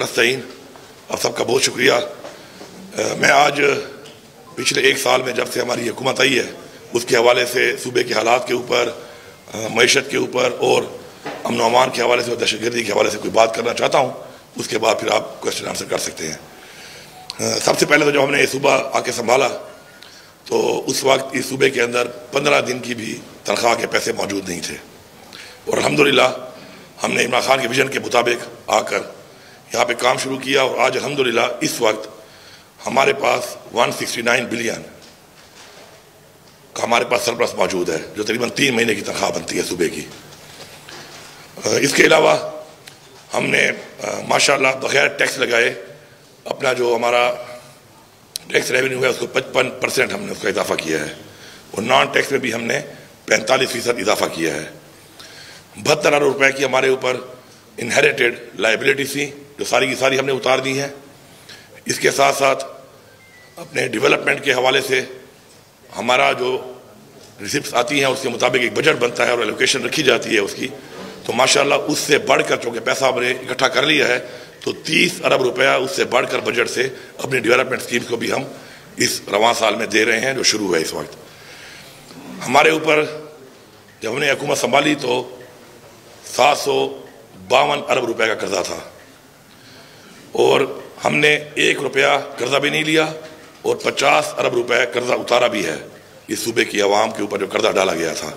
नस्तईन, आप सबका बहुत शुक्रिया। मैं आज पिछले एक साल में जब से हमारी हुकूमत आई है उसके हवाले से सूबे के हालात के ऊपर, मईशत के ऊपर और अमन अमान के हवाले से और दहशतगर्दी के हवाले से कोई बात करना चाहता हूँ। उसके बाद फिर आप क्वेश्चन आंसर कर सकते हैं। सबसे पहले तो जब हमने ये सूबा आके संभाला तो उस वक्त इस सूबे के अंदर 15 दिन की भी तनख्वाह के पैसे मौजूद नहीं थे और अल्हम्दुलिल्लाह हमने इमरान खान के विजन के मुताबिक आकर यहाँ पे काम शुरू किया और आज अल्हम्दुलिल्लाह इस वक्त हमारे पास 169 बिलियन का हमारे पास सरप्लस मौजूद है, जो तकरीबन 3 महीने की तनख्वाह बनती है सूबे की। इसके अलावा हमने माशाल्लाह बगैर टैक्स लगाए अपना जो हमारा टैक्स रेवेन्यू है उसको 55% हमने उसका इजाफा किया है और नॉन टैक्स में भी हमने 45% इजाफा किया है। 72 अरब रुपए की हमारे ऊपर इनहेरिटेड लाइबिलिटी थी जो सारी की सारी हमने उतार दी हैं। इसके साथ साथ अपने डेवलपमेंट के हवाले से हमारा जो रिसिप्ट्स आती हैं उसके मुताबिक एक बजट बनता है और एलोकेशन रखी जाती है उसकी, तो माशाल्लाह उससे बढ़कर चूँकि पैसा हमने इकट्ठा कर लिया है तो 30 अरब रुपया उससे बढ़कर बजट से अपनी डेवलपमेंट स्कीम्स को भी हम इस रवां साल में दे रहे हैं जो शुरू है इस वक्त। हमारे ऊपर जब हमने हुकूमत संभाली तो 752 अरब रुपए का कर्जा था और हमने 1 रुपया कर्जा भी नहीं लिया और 50 अरब रुपए कर्जा उतारा भी है इस सूबे की आवाम के ऊपर जो कर्जा डाला गया था।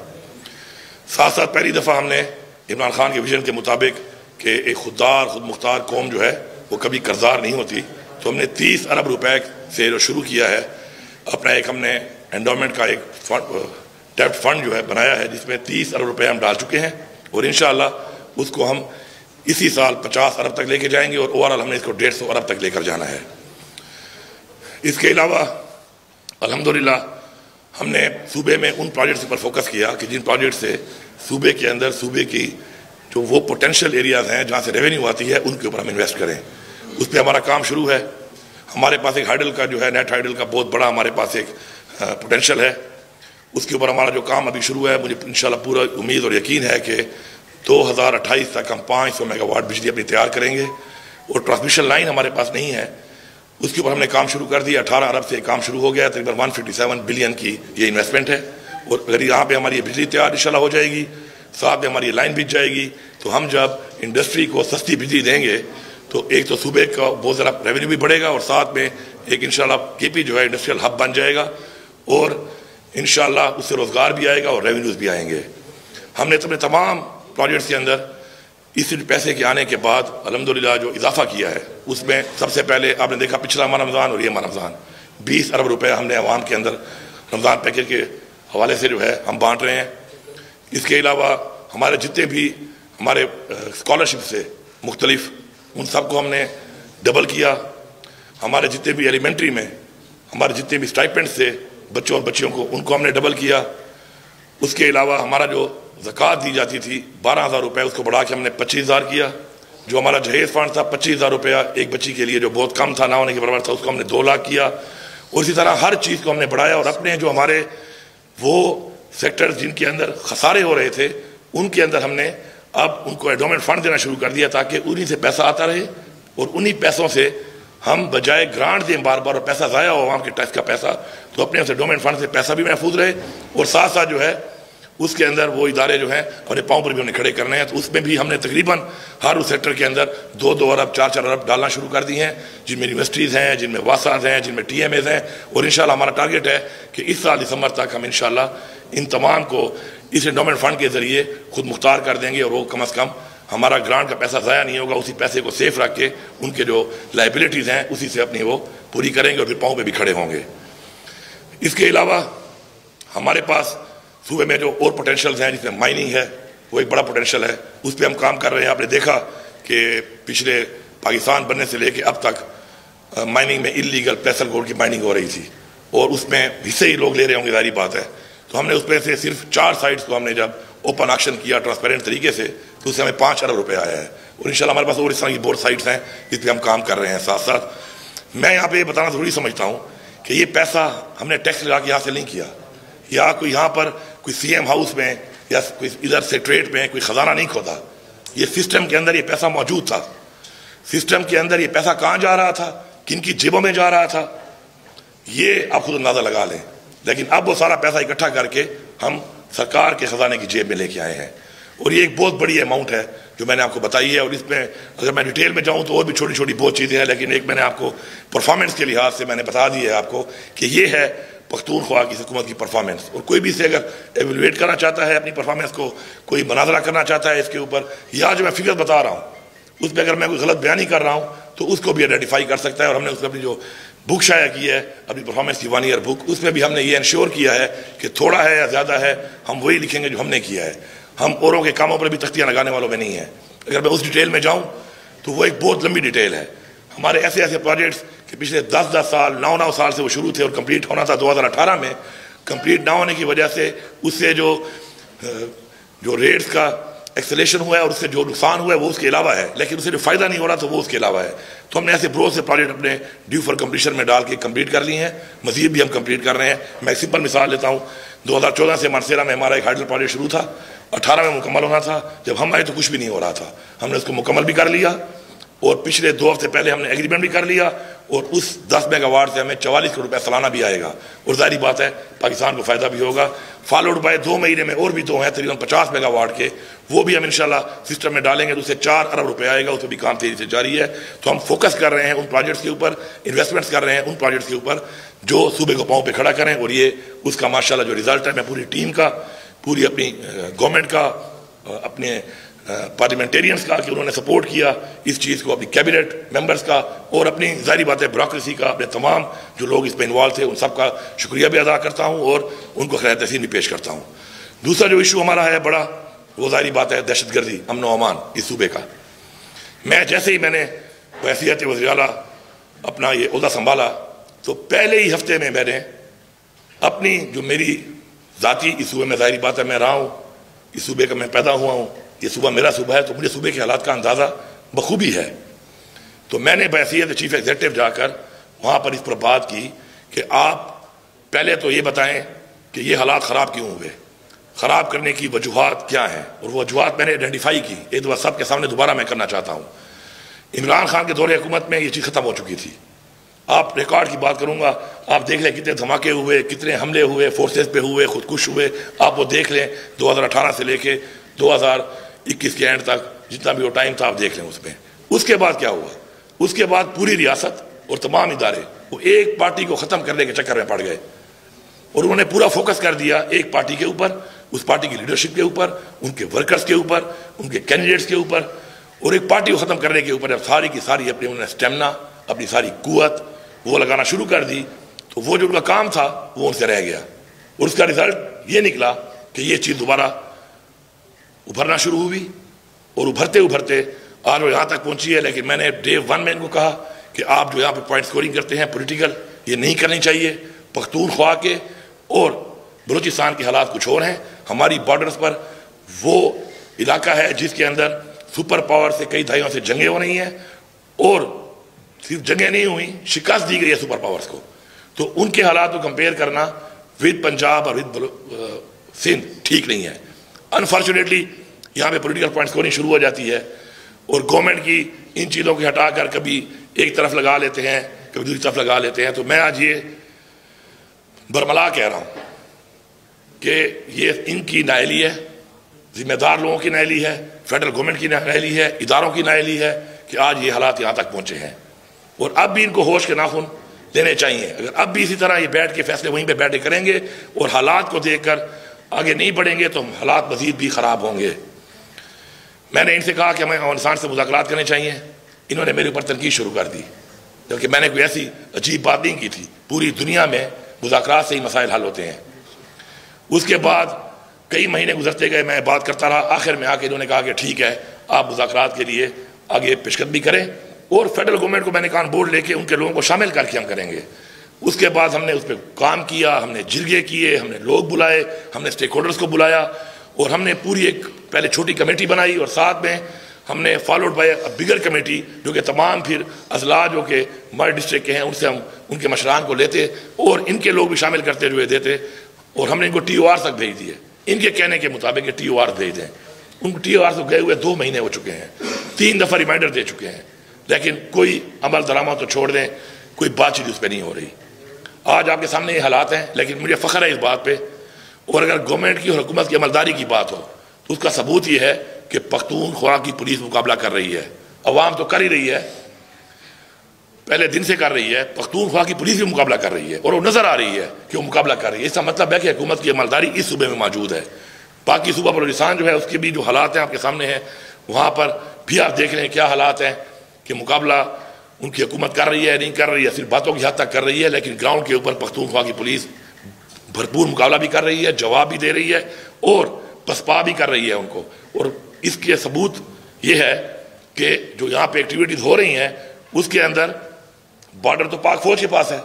साथ साथ पहली दफ़ा हमने इमरान खान के विजन के मुताबिक कि एक खुददार खुद मुख्तार कौम जो है वो कभी कर्जदार नहीं होती, तो हमने 30 अरब रुपए से जो शुरू किया है अपना एक हमने एंडोमेंट का एक टैप्ड फंड जो है बनाया है जिसमें 30 अरब रुपए हम डाल चुके हैं और इंशाअल्लाह उसको हम इसी साल 50 अरब तक लेके जाएंगे और ओवरऑल हमने इसको 150 अरब तक लेकर जाना है। इसके अलावा अल्हम्दुलिल्लाह हमने सूबे में उन प्रोजेक्ट्स पर फोकस किया कि जिन प्रोजेक्ट से सूबे के अंदर सूबे की जो वो पोटेंशियल एरियाज हैं जहाँ से रेवेन्यू आती है उनके ऊपर हम इन्वेस्ट करें। उस पर हमारा काम शुरू है। हमारे पास एक हाइडल का जो है नेट हाइडल का बहुत बड़ा हमारे पास एक पोटेंशियल है, उसके ऊपर हमारा जो काम अभी शुरू है मुझे इंशाल्लाह पूरा उम्मीद और यकीन है कि 2028 तक हम 500 मेगावाट बिजली अपनी तैयार करेंगे और ट्रांसमिशन लाइन हमारे पास नहीं है उसके ऊपर हमने काम शुरू कर दिया। 18 अरब से काम शुरू हो गया, तकरीबन 157 बिलियन की ये इन्वेस्टमेंट है और अगर यहाँ पे हमारी बिजली तैयार इंशाल्लाह हो जाएगी, साथ में हमारी लाइन बिछ जाएगी, तो हम जब इंडस्ट्री को सस्ती बिजली देंगे तो एक तो सूबे का बहुत ज़्यादा रेवेन्यू भी बढ़ेगा और साथ में एक इंशाल्लाह केपी जो है इंडस्ट्रियल हब बन जाएगा और इंशाल्लाह उससे रोज़गार भी आएगा और रेवेन्यूज़ भी आएंगे। हमने अपने तमाम प्रोजेक्ट्स के अंदर इस पैसे के आने के बाद अल्हम्दुलिल्लाह जो इजाफा किया है उसमें सबसे पहले आपने देखा पिछला माह रमज़ान और ये माह रमज़ान 20 अरब रुपए हमने अवाम के अंदर रमज़ान पैकेज के हवाले से जो है हम बांट रहे हैं। इसके अलावा हमारे जितने भी हमारे स्कॉलरशिप से मुख्तलिफ उन सबको हमने डबल किया। हमारे जितने भी एलिमेंट्री में हमारे जितने भी स्टाइपेंड से बच्चों और बच्चियों को उनको हमने डबल किया। उसके अलावा हमारा जो ज़कात दी जाती थी 12,000 रुपये उसको बढ़ा के हमने 25,000 किया। जो हमारा जहेज फंड था 25,000 रुपया एक बच्ची के लिए जो बहुत कम था ना होने के बराबर था उसको हमने 2 लाख किया और इसी तरह हर चीज़ को हमने बढ़ाया और अपने जो हमारे वो सेक्टर्स जिनके अंदर खसारे हो रहे थे उनके अंदर हमने अब उनको एंडोमेंट फंड देना शुरू कर दिया ताकि उन्हीं से पैसा आता रहे और उन्हीं पैसों से हम बजाय ग्रांट दें बार बार और पैसा ज़ाया हो आवाम के टैक्स का पैसा, तो अपने एंडोमेंट फंड से पैसा भी महफूज रहे और साथ साथ जो है उसके अंदर वो इदारे जो हैं अपने पाँव पर भी उन्हें खड़े करने हैं। तो उसमें भी हमने तकरीबन हर उस सेक्टर के अंदर 2-2 अरब 4-4 अरब डालना शुरू कर दी हैं, जिनमें यूनिवर्सिटीज़ हैं, जिनमें वासात हैं, जिनमें TMAs हैं और इंशाल्लाह हमारा टारगेट है कि इस साल दिसंबर तक हम इंशाल्लाह इन तमाम को इस एंडोमेंट फंड के ज़रिए खुद मुख्तार कर देंगे और वो कम अज़ कम हमारा ग्रांट का पैसा ज़ाया नहीं होगा। उसी पैसे को सेफ रख के उनके जो लाइबिलिटीज़ हैं उसी से अपनी वो पूरी करेंगे और फिर पाँव पर भी खड़े होंगे। इसके अलावा हमारे पास सूबे में जो और पोटेंशियल्स हैं जिसमें माइनिंग है वो एक बड़ा पोटेंशियल है, उस पर हम काम कर रहे हैं। आपने देखा कि पिछले पाकिस्तान बनने से लेके अब तक माइनिंग में इलीगल पैसल गोल्ड की माइनिंग हो रही थी और उसमें हिस्से ही लोग ले रहे होंगे, जारी बात है। तो हमने उसमें से सिर्फ 4 साइट्स को हमने जब ओपन ऑक्शन किया ट्रांसपेरेंट तरीके से तो उससे हमें 5 अरब रुपये आया है और इंशाल्लाह हमारे पास और इस तरह की बहुत साइट्स हैं जिस पर हम काम कर रहे हैं। साथ साथ मैं यहाँ पे बताना ज़रूरी समझता हूँ कि ये पैसा हमने टैक्स लगा के हासिल नहीं किया या कोई यहाँ पर कोई CM हाउस में या कोई इधर सेक्रेटरीट में कोई ख़जाना नहीं खोदा। ये सिस्टम के अंदर ये पैसा मौजूद था। सिस्टम के अंदर ये पैसा कहाँ जा रहा था, किन की जेबों में जा रहा था, ये आप खुद अंदाजा लगा लें। लेकिन अब वो सारा पैसा इकट्ठा करके हम सरकार के खजाने की जेब में लेके आए हैं, और ये एक बहुत बड़ी अमाउंट है जो मैंने आपको बताई है। और इसमें अगर मैं डिटेल में जाऊं तो और भी छोटी छोटी बहुत चीज़ें हैं, लेकिन एक मैंने आपको परफॉर्मेंस के लिहाज से मैंने बता दी है आपको कि ये है पख्तूनख्वा की हुकूमत की परफॉर्मेंस। और कोई भी इसे अगर एवेलुएट करना चाहता है अपनी परफॉर्मेंस को, कोई मुनाजरा करना चाहता है इसके ऊपर, या जो मैं फिगर बता रहा हूँ उसमें अगर मैं कोई गलत बयानी कर रहा हूँ तो उसको भी आइडेंटिफाई कर सकता है। और हमने उसमें अपनी जो बुक शाया की है, अपनी परफॉर्मेंस की 1 ईयर बुक, उसमें भी हमने ये इंश्योर किया है कि थोड़ा है या ज़्यादा है हम वही लिखेंगे जो हमने किया है। हम औरों के कामों पर भी तख्तियाँ लगाने वालों में नहीं है। अगर मैं उस डिटेल में जाऊँ तो वो एक बहुत लंबी डिटेल है। हमारे ऐसे ऐसे प्रोजेक्ट्स कि पिछले 10-10 साल 9-9 साल से वो शुरू थे और कंप्लीट होना था 2018 में, कंप्लीट ना होने की वजह से उससे जो रेट्स का एक्सेलेरेशन हुआ है और उससे जो नुकसान हुआ है वो उसके अलावा है, लेकिन उससे जो फायदा नहीं हो रहा तो वो उसके अलावा है। तो हमने ऐसे बहुत से प्रोजेक्ट अपने ड्यू फॉर कंप्लीशन में डाल के कंप्लीट कर लिए हैं, मजीद भी हम कंप्लीट कर रहे हैं। मैं एक सिंपल मिसाल लेता हूँ, 2014 से मानसेरा में हमारा एक हाइडल प्रोजेक्ट शुरू था, 18 में मुकम्मल होना था। जब हम आए तो कुछ भी नहीं हो रहा था, हमने उसको मुकम्मल भी कर लिया और पिछले 2 हफ्ते पहले हमने एग्रीमेंट भी कर लिया, और उस 10 मेगावाट से हमें 44 करोड़ रुपया सालाना भी आएगा, और जाहिर बात है पाकिस्तान को फायदा भी होगा। फॉलोड बाय 2 महीने में और भी 2 हैं तकरीबन 50 मेगावाट के, वो भी हम इंशाल्लाह सिस्टम में डालेंगे तो उससे 4 अरब रुपये आएगा। उसमें भी काम तेजी से जारी है। तो हम फोकस कर रहे हैं उन प्रोजेक्ट्स के ऊपर, इन्वेस्टमेंट्स कर रहे हैं उन प्रोजेक्ट्स के ऊपर जो सूबे को पाँव पे खड़ा करें, और ये उसका माशाल्लाह जो रिजल्ट है, मैं पूरी टीम का, पूरी अपनी गवर्नमेंट का, अपने पार्लियामेंटेरियंस का कि उन्होंने सपोर्ट किया इस चीज़ को, अपनी कैबिनेट मेंबर्स का, और अपनी जाहिर बात है ब्यूरोक्रेसी का, अपने तमाम जो लोग इसमें इन्वॉल्व थे उन सब का शुक्रिया भी अदा करता हूँ और उनको खैर तहसीन भी पेश करता हूँ। दूसरा जो इशू हमारा है बड़ा, वो जाहिर बात है दहशतगर्दी, अमन व अमान इस सूबे का। मैं जैसे ही मैंने हैसियत वज़ीर आला अपना ये ओहदा संभाला तो पहले ही हफ्ते में मैंने अपनी जो मेरी ज़ाती इस सूबे में, जाहिर बात है मैं रहा हूँ, इस सूबे का मैं पैदा हुआ हूँ, ये सूबा मेरा सूबा है, तो मुझे सूबे के हालात का अंदाज़ा बखूबी है। तो मैंने बहसीयत चीफ एग्जीक्यूटिव जाकर वहाँ पर इस पर बात की कि आप पहले तो ये बताएं कि ये हालात ख़राब क्यों हुए, ख़राब करने की वजूहात क्या हैं, और वो वजूहात मैंने आइडेंटिफाई की। एक दफ़ा सबके सामने दोबारा मैं करना चाहता हूँ। इमरान खान के दौरे हुकूमत में ये चीज़ ख़त्म हो चुकी थी। आप रिकॉर्ड की बात करूँगा, आप देख लें कितने धमाके हुए, कितने हमले हुए, फोर्सेस पे हुए, खुदकुश हुए, आप वो देख लें 2018 से लेके 2021 के एंड तक जितना भी वो टाइम था आप देख लें उसमें। उसके बाद क्या हुआ, उसके बाद पूरी रियासत और तमाम इदारे वो एक पार्टी को ख़त्म करने के चक्कर में पड़ गए, और उन्होंने पूरा फोकस कर दिया एक पार्टी के ऊपर, उस पार्टी की लीडरशिप के ऊपर, उनके वर्कर्स के ऊपर, उनके कैंडिडेट्स के ऊपर, और एक पार्टी को ख़त्म करने के ऊपर जब सारी की सारी अपनी उन्होंने स्टेमिना, अपनी सारी कुव्वत वो लगाना शुरू कर दी, तो वो जो उनका काम था वो उनसे रह गया। और उसका रिजल्ट ये निकला कि ये चीज़ दोबारा उभरना शुरू हुई, और उभरते उभरते आज वो यहाँ तक पहुँची है। लेकिन मैंने डे 1 में इनको कहा कि आप जो यहाँ पे पॉइंट स्कोरिंग करते हैं पॉलिटिकल, ये नहीं करनी चाहिए। पख्तूनख्वा के और बलूचिस्तान के हालात कुछ और हैं। हमारी बॉर्डर्स पर वो इलाका है जिसके अंदर सुपर पावर से कई दहाइयों से जंगें हो रही हैं, और सिर्फ जंगें नहीं हुई, शिकस्त दी गई है सुपर पावर्स को। तो उनके हालात को कंपेयर करना विद पंजाब और विद सिंध ठीक नहीं है। अनफॉर्चुनेटली यहाँ पे पॉलिटिकल पॉइंट स्कोरिंग शुरू हो जाती है, और गवर्नमेंट की इन चीज़ों को हटाकर कभी एक तरफ लगा लेते हैं, कभी दूसरी तरफ लगा लेते हैं। तो मैं आज ये बरमला कह रहा हूँ कि ये इनकी नाअहली है, जिम्मेदार लोगों की नाअहली है, फेडरल गवर्नमेंट की नाअहली है, इदारों की नाअहली है कि आज ये हालात यहाँ तक पहुँचे हैं। और अब भी इनको होश के नाखून लेने चाहिए। अगर अब भी इसी तरह ये बैठ के फैसले वहीं पे बैठे करेंगे और हालात को देखकर आगे नहीं बढ़ेंगे तो हालात मजीद भी ख़राब होंगे। मैंने इनसे कहा कि हमें अफगानिस्तान से मुज़ाकरात करने चाहिए, इन्होंने मेरे ऊपर तनकीद शुरू कर दी, जबकि मैंने कोई ऐसी अजीब बात नहीं की थी। पूरी दुनिया में मुज़ाकरात से ही मसाइल हल होते हैं। उसके बाद कई महीने गुजरते गए, मैं बात करता रहा, आखिर में आके इन्होंने कहा कि ठीक है आप मुज़ाकरात के लिए आगे पेशकदमी करें, और फेडरल गवर्नमेंट को मैंने कहा बोर्ड लेके उनके लोगों को शामिल करके हम करेंगे। उसके बाद हमने उस पर काम किया, हमने जिरगे किए, हमने लोग बुलाए, हमने स्टेक होल्डर्स को बुलाया, और हमने पूरी एक पहले छोटी कमेटी बनाई, और साथ में हमने followed by a bigger committee जो कि तमाम फिर अजला जो कि हमारे डिस्ट्रिक्ट के हैं उनसे हम उनके मशरान को लेते और इनके लोग भी शामिल करते हुए देते, और हमने इनको TOR तक भेज दिए। इनके कहने के मुताबिक TOR भेज दें। उनको TOR तो गए हुए 2 महीने हो चुके हैं, 3 दफ़ा रिमाइंडर दे चुके हैं। लेकिन कोई अमल दरामद तो छोड़ दें, कोई बातचीत उस पर नहीं हो रही। आज आपके सामने ये हालात हैं, लेकिन मुझे फ़ख्र है इस बात पे। और अगर गवर्नमेंट की और हुकूमत की अमलदारी की बात हो तो उसका सबूत ये है कि पख्तूनख्वा की पुलिस मुकाबला कर रही है। अवाम तो कर ही रही है, पहले दिन से कर रही है। पख्तूनख्वा की पुलिस भी मुकाबला कर रही है और वो नजर आ रही है कि वो मुकाबला कर रही है। इसका मतलब है कि हुकूमत की अमलदारी इस सूबे में मौजूद है। बाकी सूबा बलूचिस्तान जो है उसके भी जो हालात हैं आपके सामने हैं, वहाँ पर भी आप देख रहे हैं क्या हालात हैं कि मुकाबला उनकी हुकूमत कर रही है, नहीं कर रही है, सिर्फ बातों की हद तक कर रही है, लेकिन ग्राउंड के ऊपर पख्तूनख्वा की पुलिस भरपूर मुकाबला भी कर रही है, जवाब भी दे रही है और पसपा भी कर रही है उनको। और इसके सबूत ये है कि जो यहाँ पे एक्टिविटीज हो रही हैं उसके अंदर बॉर्डर तो पाक फौज के पास है,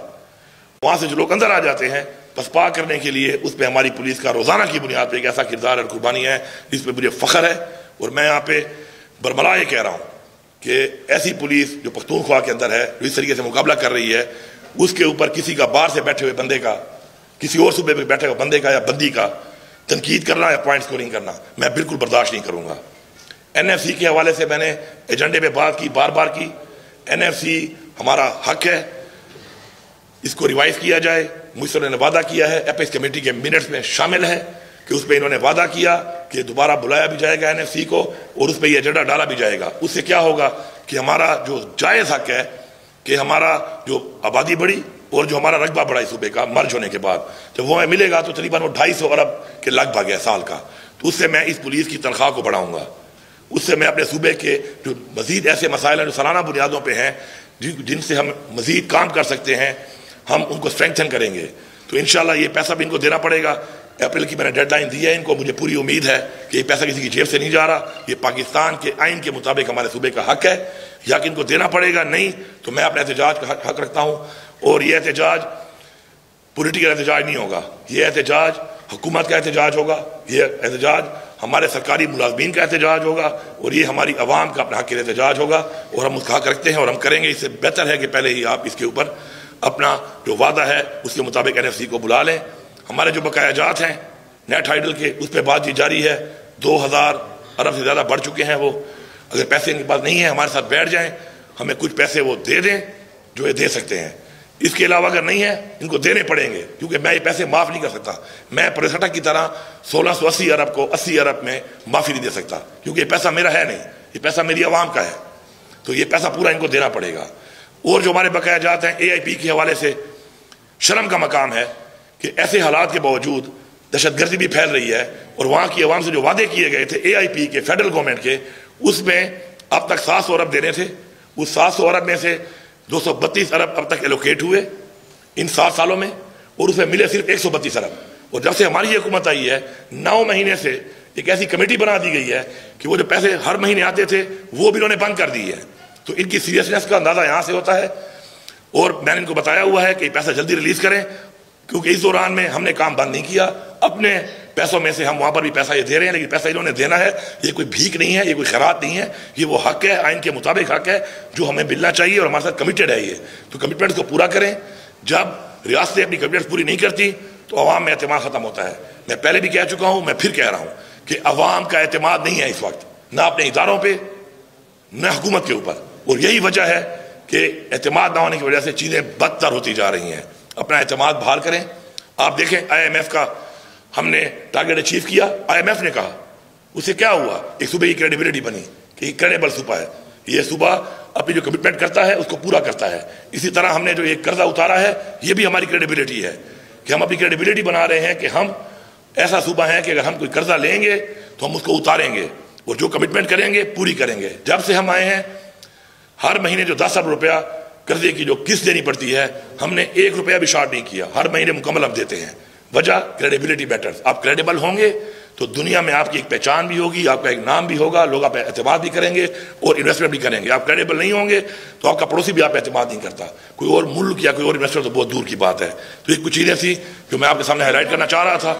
वहाँ से जो लोग अंदर आ जाते हैं पसपा करने के लिए, उस पर हमारी पुलिस का रोजाना की बुनियाद पर एक ऐसा किरदार और कुर्बानी है जिस पर मुझे फख्र है। और मैं यहाँ पे बरमला ये कह रहा हूँ कि ऐसी पुलिस जो पख्तूनख्वा के अंदर है, जो इस तरीके से मुकाबला कर रही है, उसके ऊपर किसी का बाहर से बैठे हुए बंदे का, किसी और सूबे में बैठे हुए बंदे का या बंदी का तनकीद करना या पॉइंट स्कोरिंग करना मैं बिल्कुल बर्दाश्त नहीं करूँगा। NFC के हवाले से मैंने एजेंडे पे बात की, बार बार की। NFC हमारा हक है, इसको रिवाइज किया जाए। मुझसे ने वादा किया है, एपेक्स कमेटी के मिनट्स में शामिल है कि उस पर इन्होंने वादा किया कि दोबारा बुलाया भी जाएगा NFC को और उस पर यह एजेंडा डाला भी जाएगा। उससे क्या होगा कि हमारा जो जायज़ हक है कि हमारा जो आबादी बढ़ी और जो हमारा रकबा बढ़ा इस सूबे का मर्ज होने के बाद, जब वो हमें मिलेगा तो तकरीबन वो 250 अरब के लगभग है साल का, तो उससे मैं इस पुलिस की तनख्वाह को बढ़ाऊंगा। उससे मैं अपने सूबे के जो मजीद ऐसे मसाइल हैं जो सालाना बुनियादों पर हैं, जिनसे हम मजीद काम कर सकते हैं, हम उनको स्ट्रेंथन करेंगे। तो इंशाल्लाह ये पैसा भी इनको देना पड़ेगा। अप्रैल की मैंने डेडलाइन दी है इनको। मुझे पूरी उम्मीद है कि ये पैसा किसी की जेब से नहीं जा रहा, ये पाकिस्तान के आइन के मुताबिक हमारे सूबे का हक है, या कि इनको देना पड़ेगा। नहीं तो मैं अपने एहतजाज का हक रखता हूँ। और ये एहतजाज पॉलिटिकल एहतजाज नहीं होगा, ये एहतजाज हुकूमत का एहतजाज होगा, ये एहतजाज हमारे सरकारी मुलाजमीन का एहतजाज होगा और ये हमारी आवाम का अपना हक के एहतजाज होगा। और हम उसका हक रखते हैं और हम करेंगे। इससे बेहतर है कि पहले ही आप इसके ऊपर अपना जो वादा है उसके मुताबिक NFC को बुला लें। हमारे जो बकाया जात हैं नेट टाइटल के, उस पर बातचीत जारी है। 2000 अरब से ज़्यादा बढ़ चुके हैं वो। अगर पैसे इनके पास नहीं है, हमारे साथ बैठ जाएं, हमें कुछ पैसे वो दे दें जो ये दे सकते हैं। इसके अलावा अगर नहीं है, इनको देने पड़ेंगे, क्योंकि मैं ये पैसे माफ़ नहीं कर सकता। मैं पर्यटक की तरह 1680 अरब को 80 अरब में माफ़ी नहीं दे सकता, क्योंकि ये पैसा मेरा है नहीं, ये पैसा मेरी आवाम का है। तो ये पैसा पूरा इनको देना पड़ेगा। और जो हमारे बकाया जात हैं AIP के हवाले से, शर्म का मकाम है कि ऐसे हालात के बावजूद दहशतगर्दी भी फैल रही है और वहाँ की आवाम से जो वादे किए गए थे AIP के, फेडरल गवर्नमेंट के, उसमें अब तक 700 अरब देने थे। उस 700 अरब में से 232 अरब अब तक एलोकेट हुए इन 7 सालों में, और उसमें मिले सिर्फ 132 अरब। और जब से हमारी हुकूमत आई है 9 महीने से एक ऐसी कमेटी बना दी गई है कि वो जो पैसे हर महीने आते थे वो भी उन्होंने बंद कर दी है। तो इनकी सीरियसनेस का अंदाजा यहाँ से होता है। और मैंने इनको बताया हुआ है कि पैसा जल्दी रिलीज करें, क्योंकि इस दौरान में हमने काम बंद नहीं किया। अपने पैसों में से हम वहाँ पर भी पैसा ये दे रहे हैं, लेकिन पैसा इन्होंने देना है। ये कोई भीख नहीं है, ये कोई खैरात नहीं है, ये वो हक है, आइन के मुताबिक हक है जो हमें मिलना चाहिए और हमारे साथ कमिटेड है ये। तो कमिटमेंट्स को पूरा करें। जब रियासतें अपनी कमिटमेंट्स पूरी नहीं करती तो अवाम में एतमाद खत्म होता है। मैं पहले भी कह चुका हूँ, मैं फिर कह रहा हूँ कि अवाम का एतमाद नहीं है इस वक्त, ना अपने इदारों पर न हुकूमत के ऊपर। और यही वजह है कि एतमाद ना होने की वजह से चीज़ें बदतर होती जा रही हैं। अपना एतमाद बहाल करें। आप देखें IMF का हमने टारगेट अचीव किया। IMF ने कहा, उससे क्या हुआ, एक सूबे की क्रेडिबिलिटी बनी कि क्रेडिबल सूबा है, ये सूबा अपनी जो कमिटमेंट करता है उसको पूरा करता है। इसी तरह हमने जो ये कर्जा उतारा है ये भी हमारी क्रेडिबिलिटी है कि हम अपनी क्रेडिबिलिटी बना रहे हैं कि हम ऐसा सूबा है कि अगर हम कोई कर्जा लेंगे तो हम उसको उतारेंगे और जो कमिटमेंट करेंगे पूरी करेंगे। जब से हम आए हैं हर महीने जो 10 अरब रुपया कर्जे की जो किस्त देनी पड़ती है, हमने 1 रुपया भी शॉर्ट नहीं किया, हर महीने मुकम्मल हम देते हैं। वजह क्रेडिबिलिटी मैटर्स। आप क्रेडिबल होंगे तो दुनिया में आपकी एक पहचान भी होगी, आपका एक नाम भी होगा, लोग आप पे एतमाद भी करेंगे और इन्वेस्टमेंट भी करेंगे। आप क्रेडिबल नहीं होंगे तो आपका पड़ोसी भी आप पे एतमाद नहीं करता, कोई और मुल्क या कोई और इन्वेस्टर तो बहुत दूर की बात है। तो ये कुछ चीज़ें थी जो मैं आपके सामने हाईलाइट करना चाह रहा था।